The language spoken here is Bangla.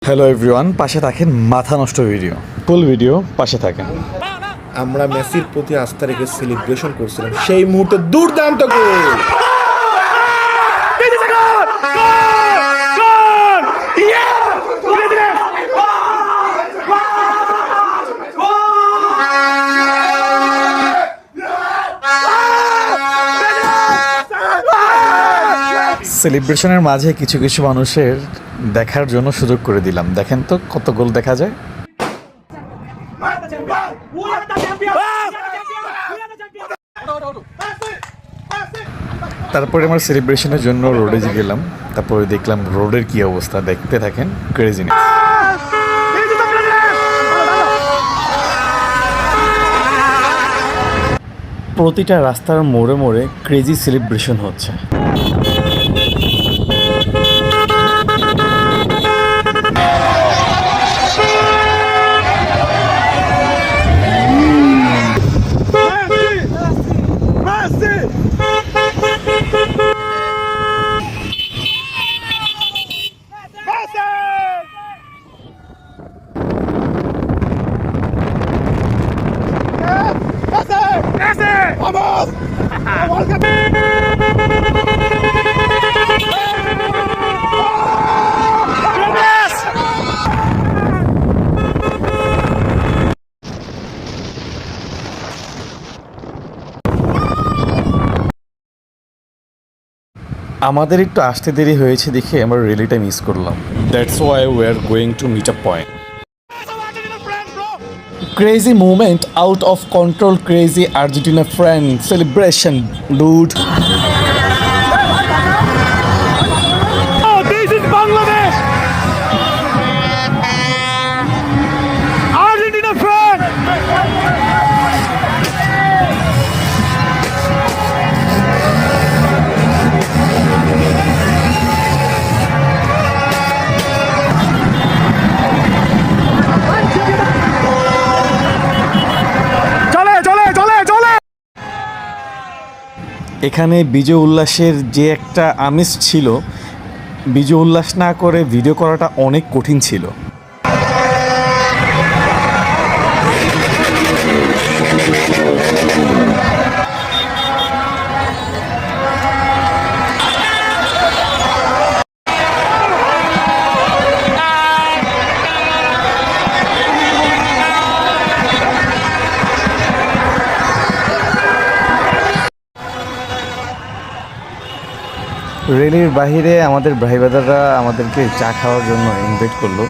হ্যালো এভরিওয়ান, পাশে থাকেন মাথা নষ্ট ভিডিও, ফুল ভিডিও পাশে থাকেন। আমরা মেসির প্রতি আস্থা রেখে সেলিব্রেশন করছিলাম, সেই মুহূর্তে দুর্দান্ত গোল। সেলিব্রেশনের মাঝে কিছু কিছু মানুষের দেখার জন্য সুযোগ করে দিলাম। দেখেন তো কত গোল দেখা যায়। তারপরে আমার সেলিব্রেশনের জন্য রোডে গেলাম, তারপরে দেখলাম রোডের কি অবস্থা। দেখতে থাকেন ক্রেজিনেস। প্রতিটা রাস্তার মোড়ে মোড়ে ক্রেজি সেলিব্রেশন হচ্ছে। আমাদের একটু আসতে দেরি হয়েছে দেখে আমরা রেলিটা মিস করলাম। That's why we are going to meet a point. Crazy moment, out of control, crazy Argentina friend celebration, dude. Oh, this is Bangladesh. Argentina friend. এখানে বিজয় উল্লাসের যে একটা আমেজ ছিল, বিজয় উল্লাস না করে ভিডিও করাটা অনেক কঠিন ছিল। রেলির বাহিরে আমাদের ভাই ব্রাদাররা আমাদেরকে চা খাওয়ার জন্য ইনভাইট করলো।